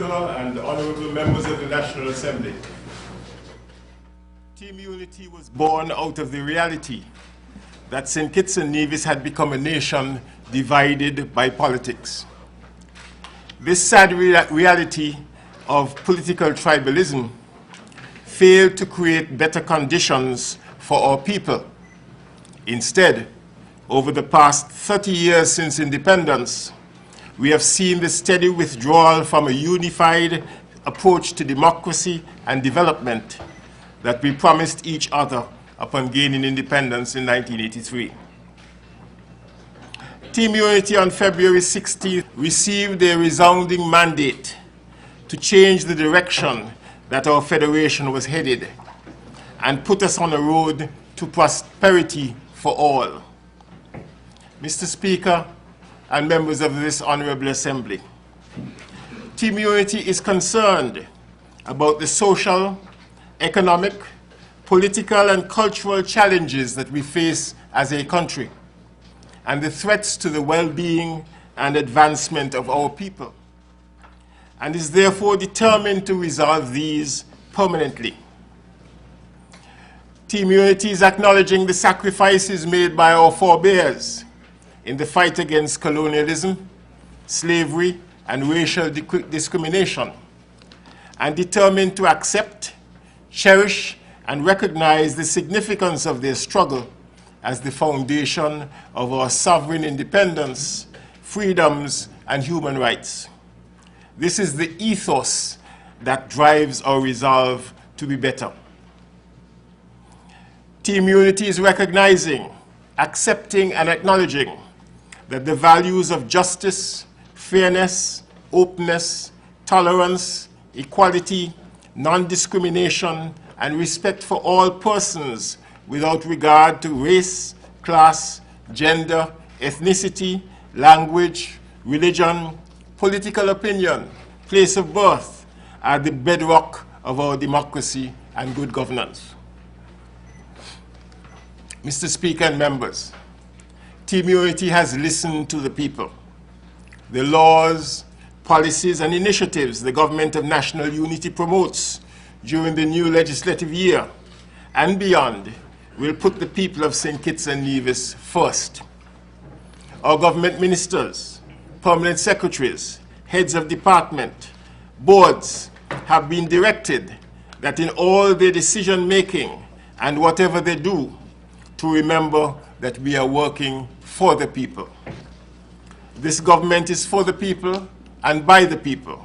Speaker and honorable members of the National Assembly. Team Unity was born out of the reality that St. Kitts and Nevis had become a nation divided by politics. This sad reality of political tribalism failed to create better conditions for our people. Instead, over the past 30 years since independence, we have seen the steady withdrawal from a unified approach to democracy and development that we promised each other upon gaining independence in 1983. Team Unity on February 16th received a resounding mandate to change the direction that our federation was headed and put us on a road to prosperity for all. Mr. Speaker and members of this Honorable Assembly, Team Unity is concerned about the social, economic, political, and cultural challenges that we face as a country and the threats to the well-being and advancement of our people, and is therefore determined to resolve these permanently. Team Unity is acknowledging the sacrifices made by our forebears in the fight against colonialism, slavery, and racial discrimination, and determined to accept, cherish, and recognize the significance of their struggle as the foundation of our sovereign independence, freedoms, and human rights. This is the ethos that drives our resolve to be better. Team Unity is recognizing, accepting, and acknowledging that the values of justice, fairness, openness, tolerance, equality, non-discrimination, and respect for all persons without regard to race, class, gender, ethnicity, language, religion, political opinion, place of birth are the bedrock of our democracy and good governance. Mr. Speaker and members, Team Unity has listened to the people. The laws, policies, and initiatives the Government of National Unity promotes during the new legislative year and beyond will put the people of St. Kitts and Nevis first. Our government ministers, permanent secretaries, heads of department, boards have been directed that in all their decision-making and whatever they do, to remember that we are working for the people. This government is for the people and by the people.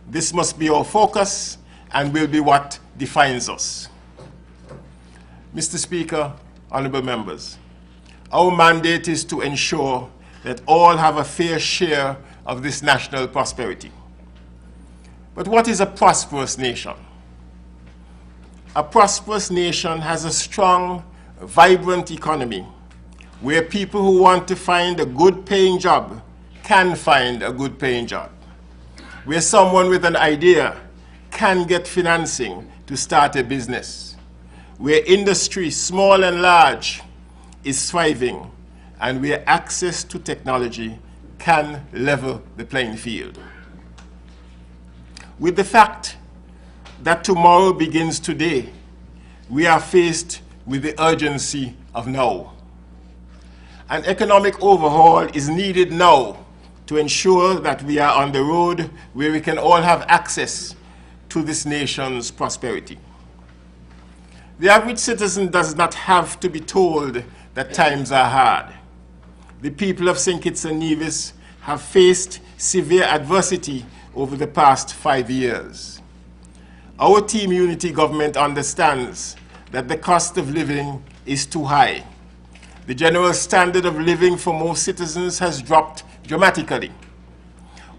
This must be our focus and will be what defines us. Mr. Speaker, honorable members, our mandate is to ensure that all have a fair share of this national prosperity. But what is a prosperous nation? A prosperous nation has a strong, vibrant economy where people who want to find a good-paying job can find a good-paying job, where someone with an idea can get financing to start a business, where industry, small and large, is thriving, and where access to technology can level the playing field. With the fact that tomorrow begins today, we are faced with the urgency of now. An economic overhaul is needed now to ensure that we are on the road where we can all have access to this nation's prosperity. The average citizen does not have to be told that times are hard. The people of St. Kitts and Nevis have faced severe adversity over the past 5 years. Our Team Unity government understands that the cost of living is too high. The general standard of living for most citizens has dropped dramatically.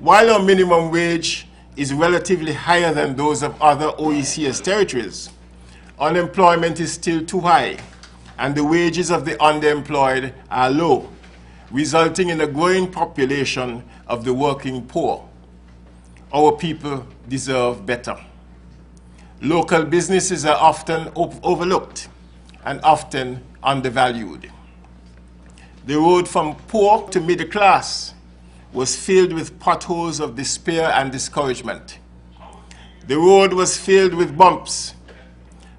While our minimum wage is relatively higher than those of other OECD territories, unemployment is still too high, and the wages of the underemployed are low, resulting in a growing population of the working poor. Our people deserve better. Local businesses are often overlooked and often undervalued. The road from poor to middle class was filled with potholes of despair and discouragement. The road was filled with bumps.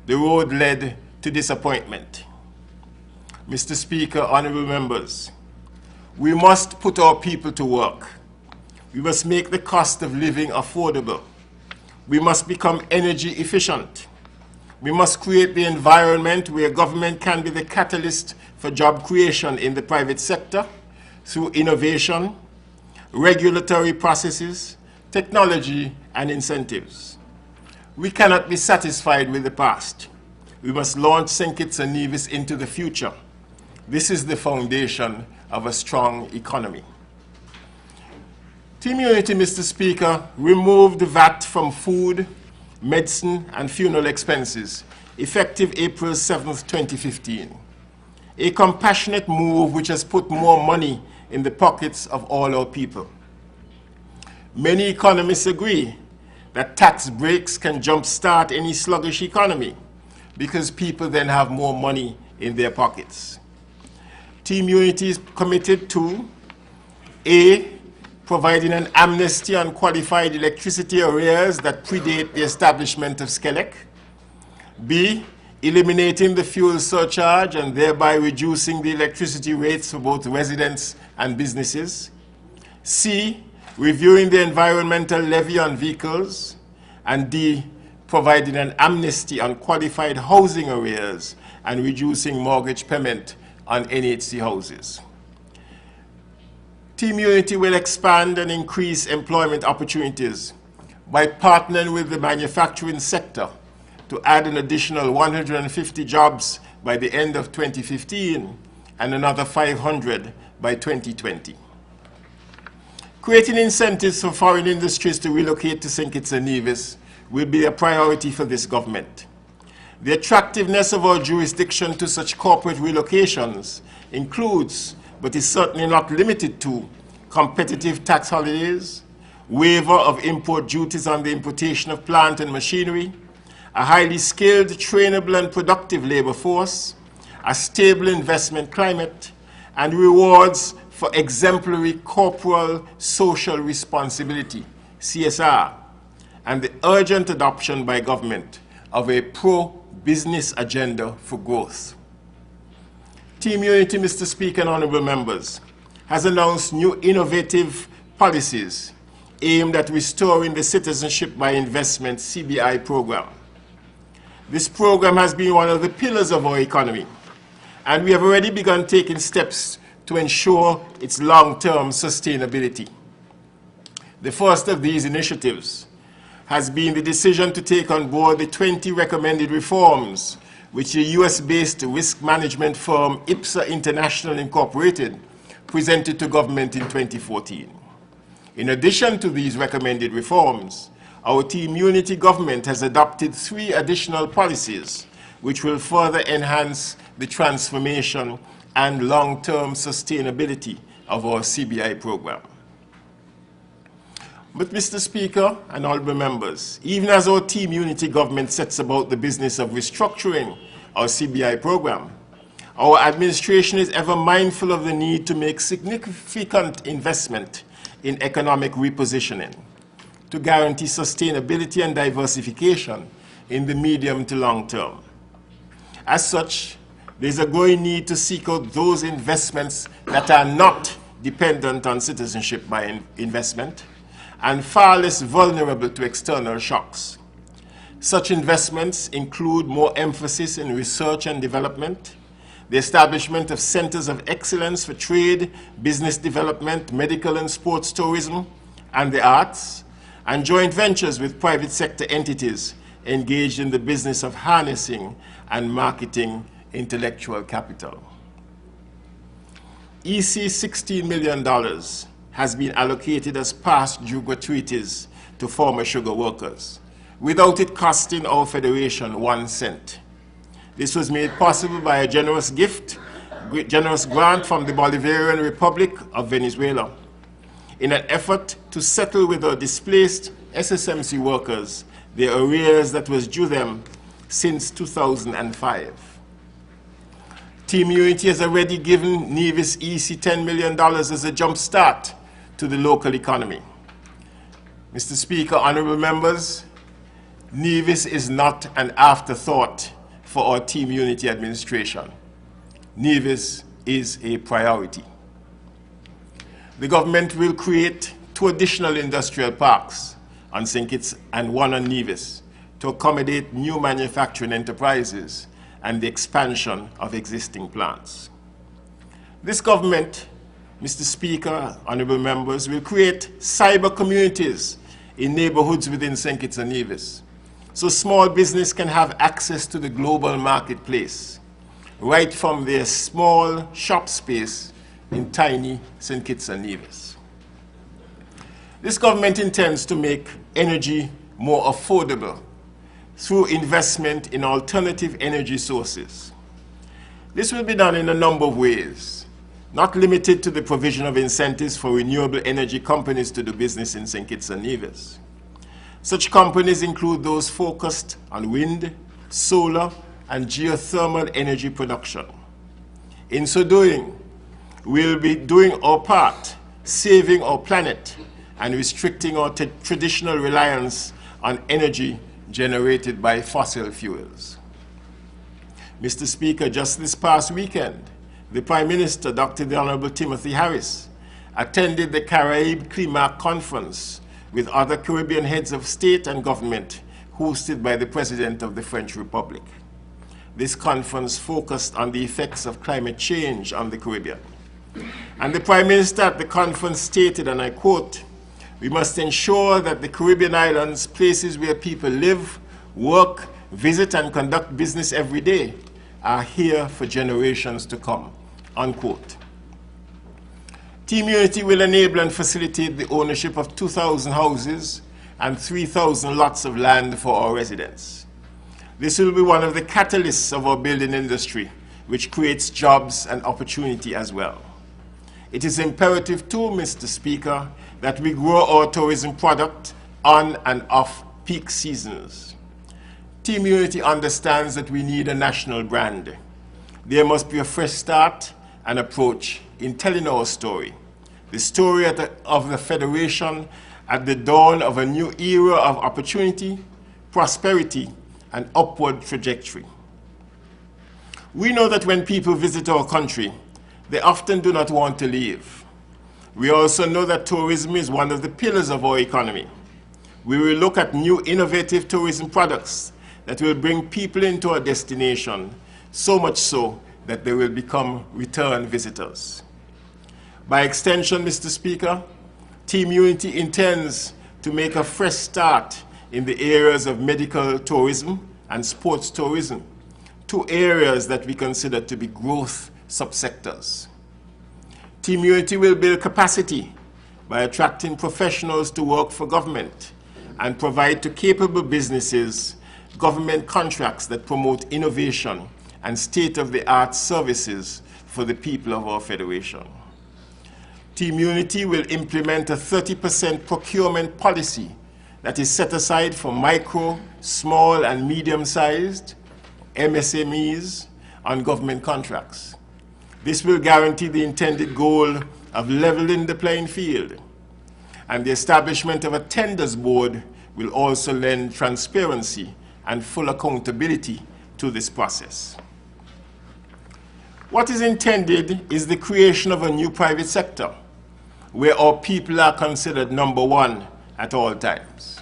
The road led to disappointment. Mr. Speaker, honorable members, we must put our people to work. We must make the cost of living affordable. We must become energy efficient. We must create the environment where government can be the catalyst for job creation in the private sector through innovation, regulatory processes, technology, and incentives. We cannot be satisfied with the past. We must launch St. Kitts and Nevis into the future. This is the foundation of a strong economy. Team Unity, Mr. Speaker, removed the VAT from food, medicine, and funeral expenses, effective April 7th, 2015. A compassionate move which has put more money in the pockets of all our people. Many economists agree that tax breaks can jumpstart any sluggish economy because people then have more money in their pockets. Team Unity is committed to A, providing an amnesty on qualified electricity arrears that predate the establishment of SCELEC. B, eliminating the fuel surcharge and thereby reducing the electricity rates for both residents and businesses. C, reviewing the environmental levy on vehicles. And D, providing an amnesty on qualified housing arrears and reducing mortgage payment on NHC houses. Team Unity will expand and increase employment opportunities by partnering with the manufacturing sector to add an additional 150 jobs by the end of 2015 and another 500 by 2020. Creating incentives for foreign industries to relocate to St. Kitts and Nevis will be a priority for this government. The attractiveness of our jurisdiction to such corporate relocations includes, but is certainly not limited to, competitive tax holidays, waiver of import duties on the importation of plant and machinery, a highly skilled, trainable, and productive labor force, a stable investment climate, and rewards for exemplary corporate social responsibility, CSR, and the urgent adoption by government of a pro-business agenda for growth. Team Unity, Mr. Speaker and honorable members, has announced new innovative policies aimed at restoring the Citizenship by Investment CBI program. This program has been one of the pillars of our economy, and we have already begun taking steps to ensure its long-term sustainability. The first of these initiatives has been the decision to take on board the 20 recommended reforms which the US-based risk management firm IPSA International Incorporated presented to government in 2014. In addition to these recommended reforms, our Team Unity government has adopted 3 additional policies which will further enhance the transformation and long-term sustainability of our CBI program. But Mr. Speaker and honorable members, even as our Team Unity government sets about the business of restructuring our CBI program, our administration is ever mindful of the need to make significant investment in economic repositioning to guarantee sustainability and diversification in the medium to long term. As such, there is a growing need to seek out those investments that are not dependent on citizenship by investment and far less vulnerable to external shocks. Such investments include more emphasis in research and development, the establishment of centers of excellence for trade, business development, medical and sports tourism, and the arts, and joint ventures with private sector entities engaged in the business of harnessing and marketing intellectual capital. $16 million has been allocated as past due gratuities to former sugar workers, without it costing our federation 1 cent. This was made possible by a generous grant from the Bolivarian Republic of Venezuela in an effort to settle with our displaced SSMC workers their arrears that was due them since 2005. Team Unity has already given Nevis EC $10 million as a jump start to the local economy. Mr. Speaker, honorable members, Nevis is not an afterthought for our Team Unity administration. Nevis is a priority. The government will create 2 additional industrial parks on St. Kitts and 1 on Nevis to accommodate new manufacturing enterprises and the expansion of existing plants. This government, Mr. Speaker, honorable members, will create cyber communities in neighborhoods within St. Kitts and Nevis, so small business can have access to the global marketplace, right from their small shop space in tiny St. Kitts and Nevis. This government intends to make energy more affordable through investment in alternative energy sources. This will be done in a number of ways, not limited to the provision of incentives for renewable energy companies to do business in St. Kitts and Nevis. Such companies include those focused on wind, solar, and geothermal energy production. In so doing, we'll be doing our part, saving our planet, and restricting our traditional reliance on energy generated by fossil fuels. Mr. Speaker, just this past weekend, the Prime Minister, Dr. the Honorable Timothy Harris, attended the Caribbean CLIMAC Conference with other Caribbean heads of state and government hosted by the President of the French Republic. This conference focused on the effects of climate change on the Caribbean. And the Prime Minister at the conference stated, and I quote, "We must ensure that the Caribbean islands, places where people live, work, visit, and conduct business every day, are here for generations to come," unquote. Team Unity will enable and facilitate the ownership of 2,000 houses and 3,000 lots of land for our residents. This will be one of the catalysts of our building industry, which creates jobs and opportunity as well. It is imperative too, Mr. Speaker, that we grow our tourism product on and off peak seasons. Team Unity understands that we need a national brand. There must be a fresh start and approach in telling our story, the story of the Federation at the dawn of a new era of opportunity, prosperity, and upward trajectory. We know that when people visit our country, they often do not want to leave. We also know that tourism is one of the pillars of our economy. We will look at new innovative tourism products that will bring people into our destination, so much so that they will become return visitors. By extension, Mr. Speaker, Team Unity intends to make a fresh start in the areas of medical tourism and sports tourism, 2 areas that we consider to be growth subsectors. Team Unity will build capacity by attracting professionals to work for government and provide to capable businesses government contracts that promote innovation and state-of-the-art services for the people of our Federation. Team Unity will implement a 30% procurement policy that is set aside for micro, small, and medium-sized MSMEs on government contracts. This will guarantee the intended goal of leveling the playing field, and the establishment of a tenders board will also lend transparency and full accountability to this process. What is intended is the creation of a new private sector where our people are considered number 1 at all times.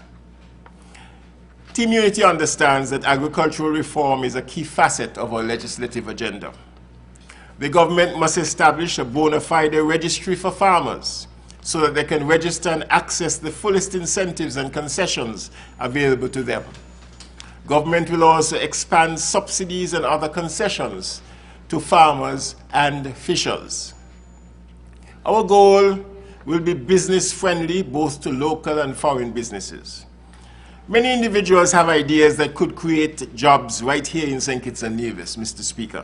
Team Unity understands that agricultural reform is a key facet of our legislative agenda. The government must establish a bona fide registry for farmers so that they can register and access the fullest incentives and concessions available to them. Government will also expand subsidies and other concessions to farmers and fishers. Our goal will be business-friendly both to local and foreign businesses. Many individuals have ideas that could create jobs right here in St. Kitts and Nevis, Mr. Speaker.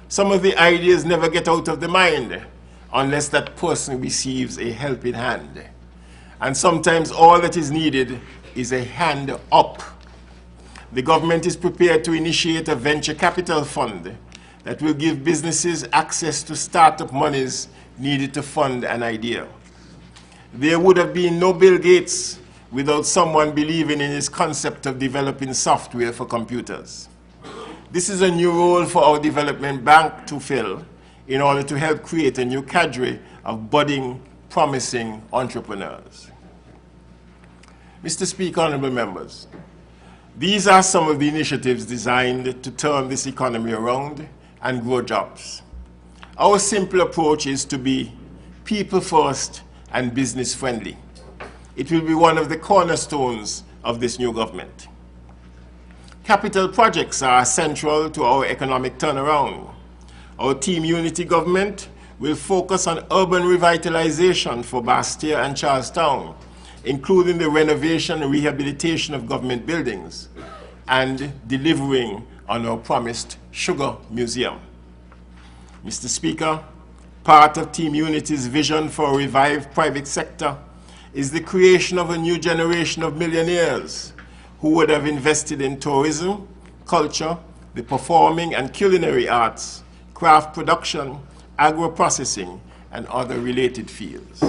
Some of the ideas never get out of the mind unless that person receives a helping hand. And sometimes all that is needed is a hand up. The government is prepared to initiate a venture capital fund that will give businesses access to startup monies needed to fund an idea. There would have been no Bill Gates without someone believing in his concept of developing software for computers. This is a new role for our development bank to fill in order to help create a new cadre of budding, promising entrepreneurs. Mr. Speaker, honorable members, these are some of the initiatives designed to turn this economy around and grow jobs. Our simple approach is to be people first and business friendly. It will be one of the cornerstones of this new government. Capital projects are central to our economic turnaround. Our Team Unity government will focus on urban revitalization for Bastia and Charlestown, including the renovation and rehabilitation of government buildings and delivering on our promised Sugar Museum. Mr. Speaker, part of Team Unity's vision for a revived private sector is the creation of a new generation of millionaires who would have invested in tourism, culture, the performing and culinary arts, craft production, agro-processing, and other related fields.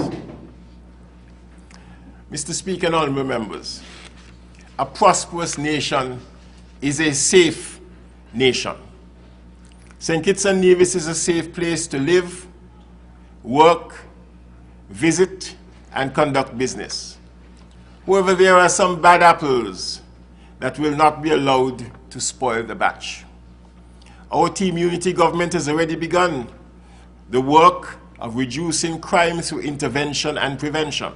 Mr. Speaker and honorable members, a prosperous nation is a safe nation. St. Kitts and Nevis is a safe place to live, work, visit, and conduct business. However, there are some bad apples that will not be allowed to spoil the batch. Our Team Unity government has already begun the work of reducing crime through intervention and prevention.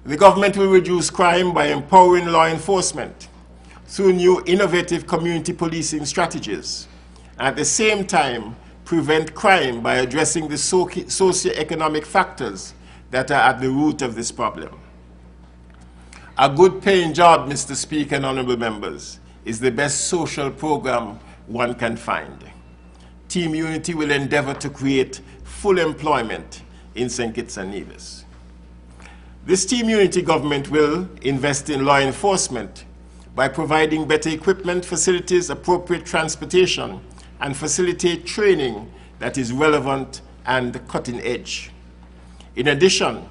The government will reduce crime by empowering law enforcement through new innovative community policing strategies. At the same time, prevent crime by addressing the socio-economic factors that are at the root of this problem. A good paying job, Mr. Speaker and honorable members, is the best social program one can find. Team Unity will endeavor to create full employment in St. Kitts and Nevis. This Team Unity government will invest in law enforcement by providing better equipment, facilities, appropriate transportation, and facilitate training that is relevant and cutting edge. In addition,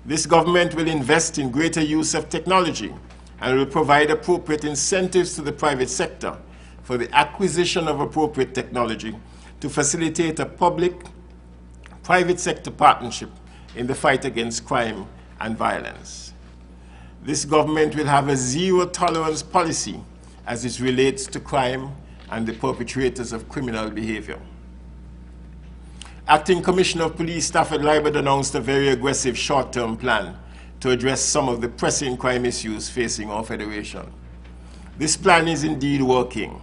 this government will invest in greater use of technology and will provide appropriate incentives to the private sector for the acquisition of appropriate technology to facilitate a public-private sector partnership in the fight against crime and violence. This government will have a zero-tolerance policy as it relates to crime and the perpetrators of criminal behavior. Acting Commissioner of Police Stafford Libert announced a very aggressive short-term plan to address some of the pressing crime issues facing our Federation. This plan is indeed working.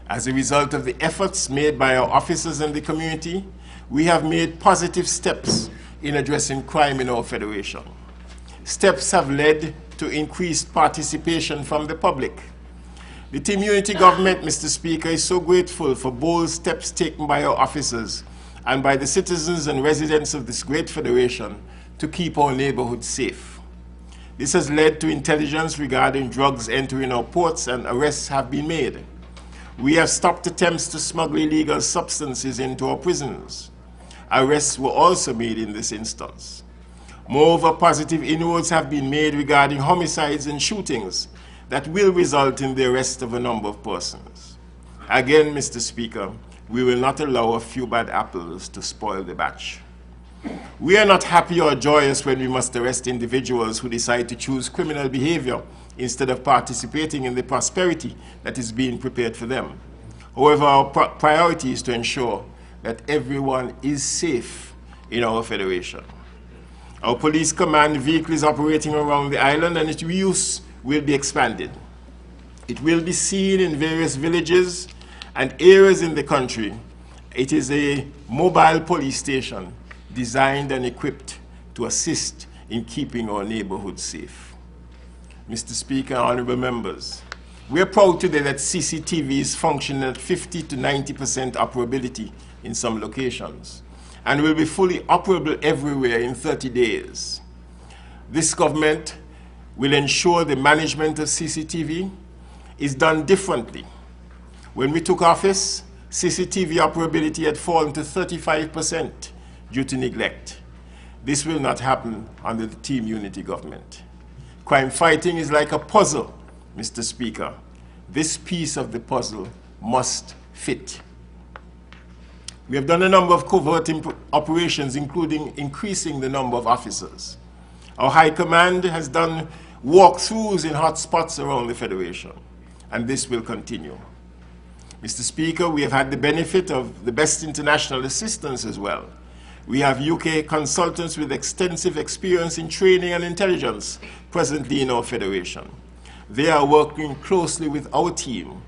As a result of the efforts made by our officers and the community, we have made positive steps in addressing crime in our Federation. Steps have led to increased participation from the public. The Team Unity government, Mr. Speaker, is so grateful for bold steps taken by our officers and by the citizens and residents of this great federation to keep our neighborhood safe. This has led to intelligence regarding drugs entering our ports, and arrests have been made. We have stopped attempts to smuggle illegal substances into our prisons. Arrests were also made in this instance. Moreover, positive inroads have been made regarding homicides and shootings that will result in the arrest of a number of persons. Again, Mr. Speaker, we will not allow a few bad apples to spoil the batch. We are not happy or joyous when we must arrest individuals who decide to choose criminal behavior instead of participating in the prosperity that is being prepared for them. However, our priority is to ensure that everyone is safe in our Federation. Our police command vehicle is operating around the island, and its use will be expanded. It will be seen in various villages and areas in the country. It is a mobile police station designed and equipped to assist in keeping our neighborhoods safe. Mr. Speaker, honorable members, we are proud today that CCTV is functioning at 50 to 90% operability in some locations and will be fully operable everywhere in 30 days. This government will ensure the management of CCTV is done differently. When we took office, CCTV operability had fallen to 35% due to neglect. This will not happen under the Team Unity government. Crime fighting is like a puzzle, Mr. Speaker. This piece of the puzzle must fit. We have done a number of covert operations, including increasing the number of officers. Our High Command has done walkthroughs in hot spots around the Federation, and this will continue. Mr. Speaker, we have had the benefit of the best international assistance as well. We have UK consultants with extensive experience in training and intelligence presently in our Federation. They are working closely with our team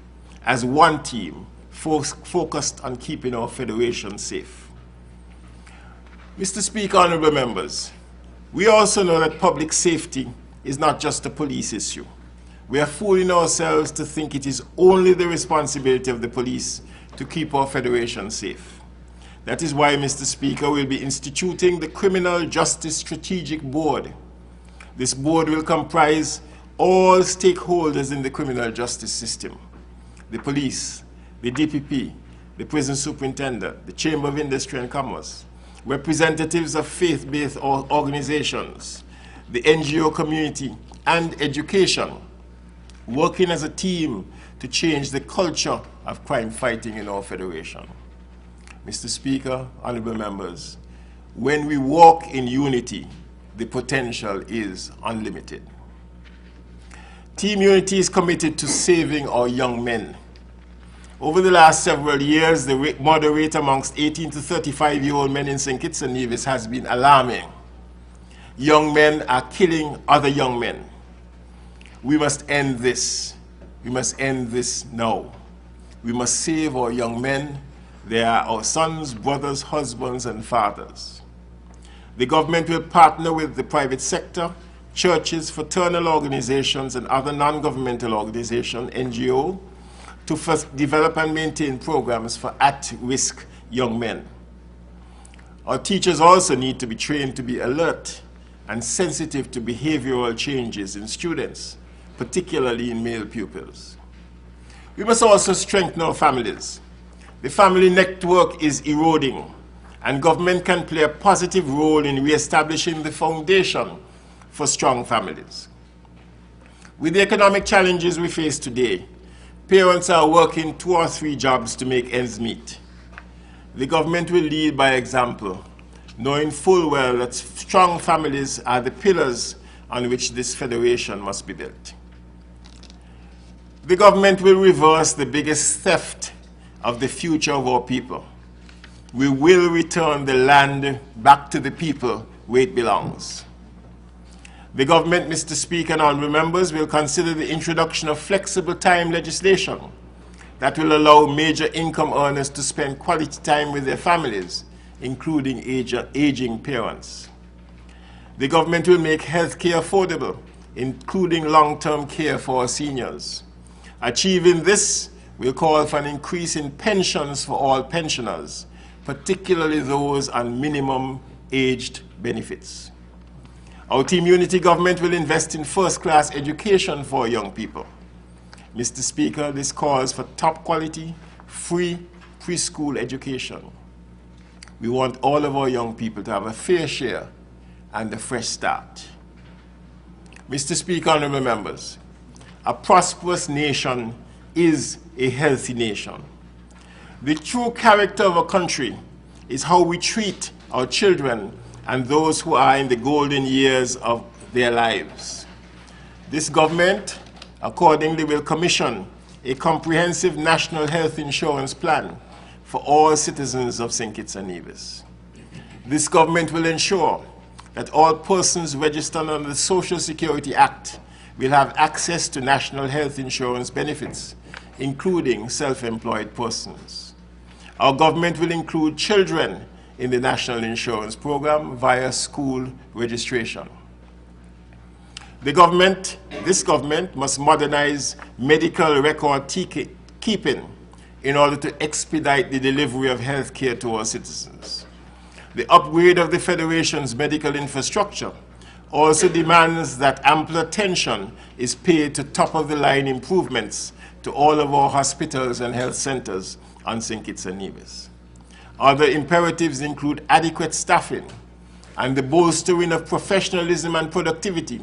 as one team, focused on keeping our Federation safe. Mr. Speaker, honorable members, we also know that public safety is not just a police issue. We are fooling ourselves to think it is only the responsibility of the police to keep our Federation safe. That is why, Mr. Speaker, we'll be instituting the Criminal Justice Strategic Board. This board will comprise all stakeholders in the criminal justice system: the police, the DPP, the prison superintendent, the Chamber of Industry and Commerce, representatives of faith-based organizations, the NGO community, and education, working as a team to change the culture of crime fighting in our Federation. Mr. Speaker, honorable members, when we walk in unity, the potential is unlimited. Team Unity is committed to saving our young men. Over the last several years, the murder rate amongst 18 to 35-year-old men in St. Kitts and Nevis has been alarming. Young men are killing other young men. We must end this. We must end this now. We must save our young men. They are our sons, brothers, husbands, and fathers. The government will partner with the private sector, churches, fraternal organizations, and other non-governmental organizations, NGO, to first develop and maintain programs for at-risk young men. Our teachers also need to be trained to be alert and sensitive to behavioral changes in students, particularly in male pupils. We must also strengthen our families. The family network is eroding, and government can play a positive role in re-establishing the foundation for strong families. With the economic challenges we face today, parents are working 2 or 3 jobs to make ends meet. The government will lead by example, knowing full well that strong families are the pillars on which this federation must be built. The government will reverse the biggest theft of the future of our people. We will return the land back to the people where it belongs. The government, Mr. Speaker and honorable members, will consider the introduction of flexible time legislation that will allow major income earners to spend quality time with their families, including aging parents. The government will make health care affordable, including long-term care for our seniors. Achieving this will call for an increase in pensions for all pensioners, particularly those on minimum aged benefits. Our Team Unity government will invest in first-class education for young people. Mr. Speaker, this calls for top-quality, free preschool education. We want all of our young people to have a fair share and a fresh start. Mr. Speaker, honorable members, a prosperous nation is a healthy nation. The true character of a country is how we treat our children and those who are in the golden years of their lives. This government, accordingly, will commission a comprehensive national health insurance plan for all citizens of St. Kitts and Nevis. This government will ensure that all persons registered under the Social Security Act will have access to national health insurance benefits, including self-employed persons. Our government will include children in the National Insurance Program via school registration. This government must modernize medical record keeping in order to expedite the delivery of health care to our citizens. The upgrade of the Federation's medical infrastructure also demands that ample attention is paid to top-of-the-line improvements to all of our hospitals and health centers on St. Kitts and Nevis. Other imperatives include adequate staffing and the bolstering of professionalism and productivity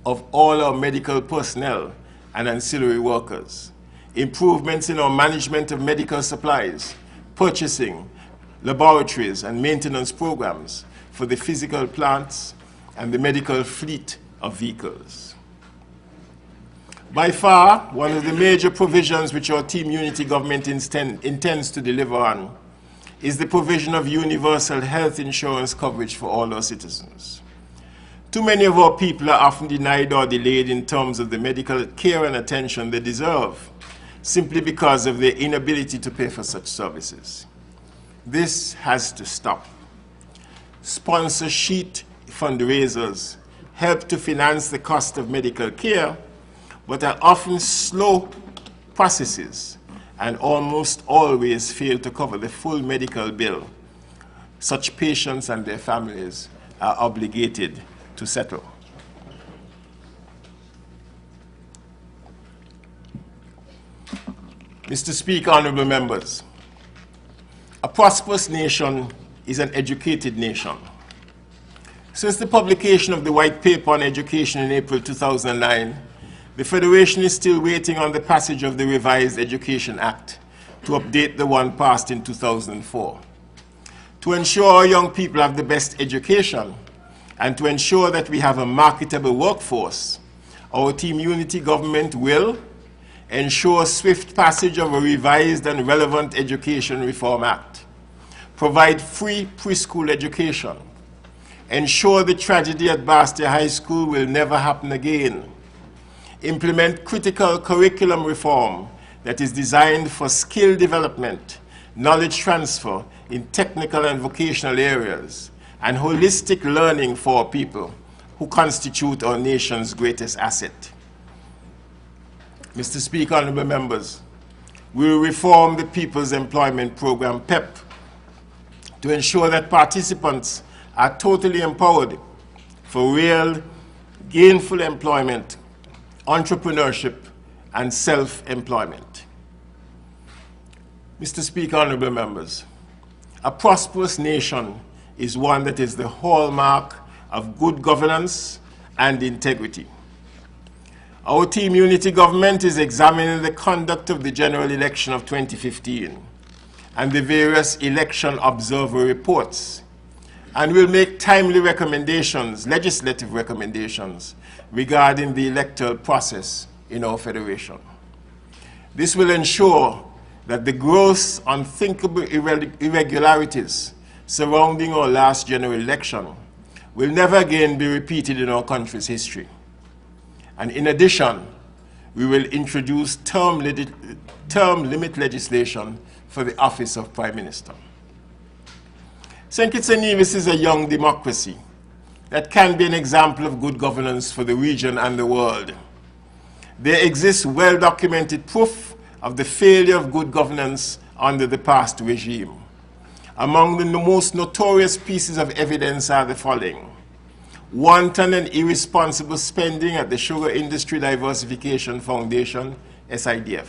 of all our medical personnel and ancillary workers, improvements in our management of medical supplies, purchasing, laboratories, and maintenance programs for the physical plants and the medical fleet of vehicles. By far, one of the major provisions which our Team Unity government intends to deliver on is the provision of universal health insurance coverage for all our citizens. Too many of our people are often denied or delayed in terms of the medical care and attention they deserve, simply because of their inability to pay for such services. This has to stop. Sponsor sheet fundraisers help to finance the cost of medical care, but are often slow processes and almost always fail to cover the full medical bill such patients and their families are obligated to settle. Mr. Speaker, honorable members, a prosperous nation is an educated nation. Since the publication of the White Paper on Education in April 2009, the Federation is still waiting on the passage of the Revised Education Act to update the one passed in 2004. To ensure our young people have the best education and to ensure that we have a marketable workforce, our Team Unity government will ensure swift passage of a revised and relevant Education Reform Act, provide free preschool education, ensure the tragedy at Bastia High School will never happen again, implement critical curriculum reform that is designed for skill development, knowledge transfer in technical and vocational areas, and holistic learning for our people who constitute our nation's greatest asset. Mr. Speaker, honorable members, we will reform the People's Employment Program, PEP, to ensure that participants are totally empowered for real, gainful employment, entrepreneurship, and self-employment. Mr. Speaker, honorable members, a prosperous nation is one that is the hallmark of good governance and integrity. Our Team Unity government is examining the conduct of the general election of 2015 and the various election observer reports, and will make timely recommendations, legislative recommendations, regarding the electoral process in our federation. This will ensure that the gross, unthinkable irregularities surrounding our last general election will never again be repeated in our country's history. And in addition, we will introduce term limit legislation for the office of Prime Minister. St. Kitts and Nevis is a young democracy that can be an example of good governance for the region and the world. There exists well-documented proof of the failure of good governance under the past regime. Among the most notorious pieces of evidence are the following: wanton and irresponsible spending at the Sugar Industry Diversification Foundation, SIDF,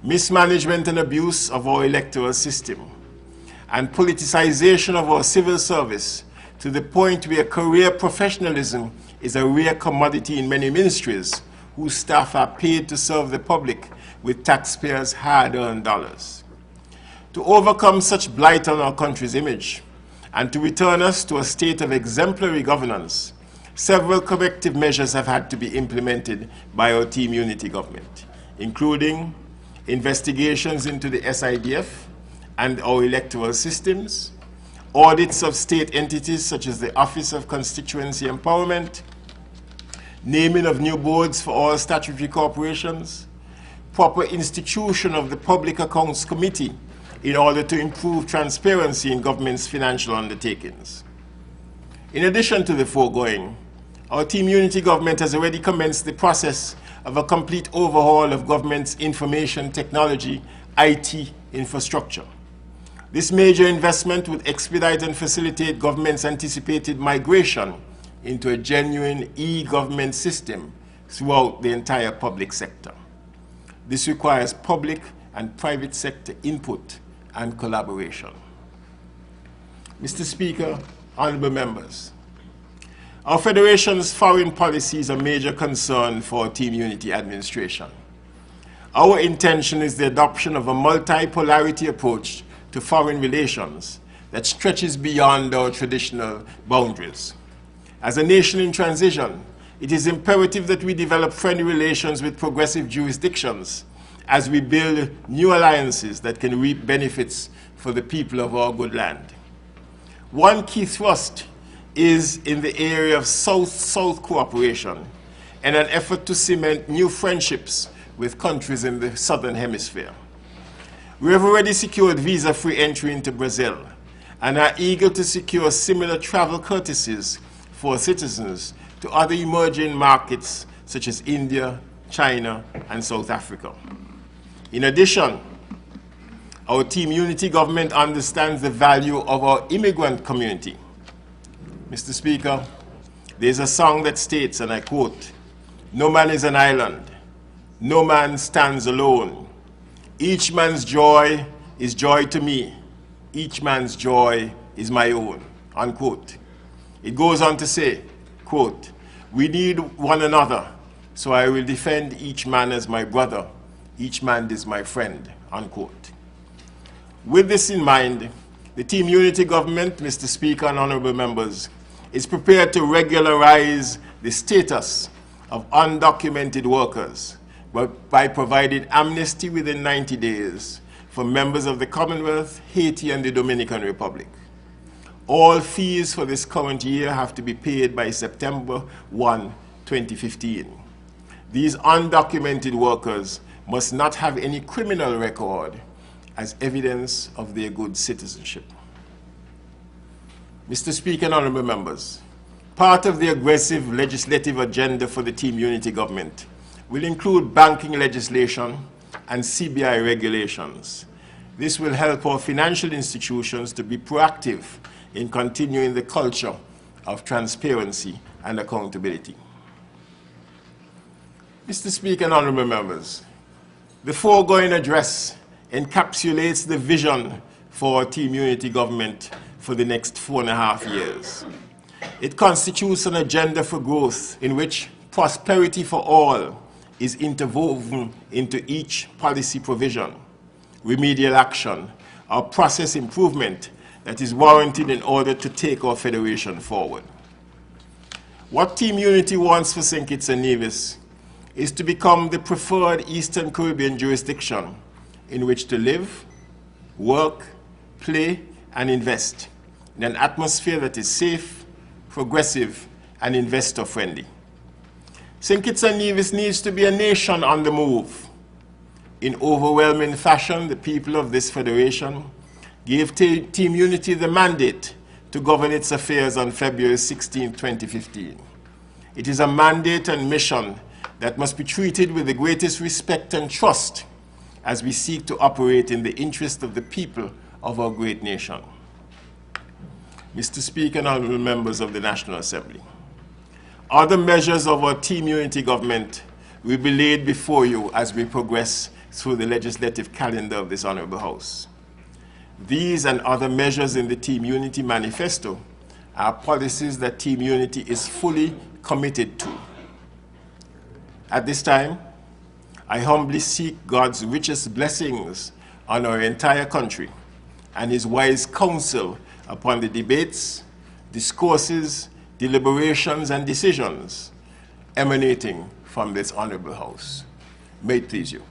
mismanagement and abuse of our electoral system, and politicization of our civil service to the point where career professionalism is a rare commodity in many ministries whose staff are paid to serve the public with taxpayers' hard-earned dollars. To overcome such blight on our country's image and to return us to a state of exemplary governance, several corrective measures have had to be implemented by our Team Unity government, including investigations into the SIDF and our electoral systems, audits of state entities such as the Office of Constituency Empowerment, naming of new boards for all statutory corporations, proper institution of the Public Accounts Committee in order to improve transparency in government's financial undertakings. In addition to the foregoing, our Team Unity government has already commenced the process of a complete overhaul of government's information technology, IT infrastructure. This major investment would expedite and facilitate government's anticipated migration into a genuine e-government system throughout the entire public sector. This requires public and private sector input and collaboration. Mr. Speaker, honorable members, Our Federation's foreign policy is a major concern for Team Unity administration. Our intention is the adoption of a multipolarity approach to foreign relations that stretches beyond our traditional boundaries. As a nation in transition, it is imperative that we develop friendly relations with progressive jurisdictions as we build new alliances that can reap benefits for the people of our good land. One key thrust is in the area of South-South cooperation and an effort to cement new friendships with countries in the Southern Hemisphere. We have already secured visa-free entry into Brazil and are eager to secure similar travel courtesies for citizens to other emerging markets such as India, China, and South Africa. In addition, our Team Unity government understands the value of our immigrant community. Mr. Speaker, there's a song that states, and I quote, "No man is an island, no man stands alone. Each man's joy is joy to me. Each man's joy is my own," unquote. It goes on to say, quote, "We need one another, so I will defend each man as my brother. Each man is my friend," unquote. With this in mind, the Team Unity government, Mr. Speaker and honorable members, is prepared to regularize the status of undocumented workers by providing amnesty within 90 days for members of the Commonwealth, Haiti, and the Dominican Republic. All fees for this current year have to be paid by September 1, 2015. These undocumented workers must not have any criminal record as evidence of their good citizenship. Mr. Speaker and honorable members, part of the aggressive legislative agenda for the Team Unity government will include banking legislation and CBI regulations. This will help our financial institutions to be proactive in continuing the culture of transparency and accountability. Mr. Speaker and honorable members, the foregoing address encapsulates the vision for our Team Unity government for the next 4.5 years. It constitutes an agenda for growth in which prosperity for all is interwoven into each policy provision, remedial action, or process improvement that is warranted in order to take our federation forward. What Team Unity wants for St. Kitts and Nevis is to become the preferred Eastern Caribbean jurisdiction in which to live, work, play, and invest in an atmosphere that is safe, progressive, and investor-friendly. St. Kitts and Nevis needs to be a nation on the move. In overwhelming fashion, the people of this federation gave Team Unity the mandate to govern its affairs on February 16, 2015. It is a mandate and mission that must be treated with the greatest respect and trust as we seek to operate in the interest of the people of our great nation. Mr. Speaker and honorable members of the National Assembly, other measures of our Team Unity government will be laid before you as we progress through the legislative calendar of this Honorable House. These and other measures in the Team Unity Manifesto are policies that Team Unity is fully committed to. At this time, I humbly seek God's richest blessings on our entire country and His wise counsel upon the debates, discourses, deliberations, and decisions emanating from this Honorable House. May it please you.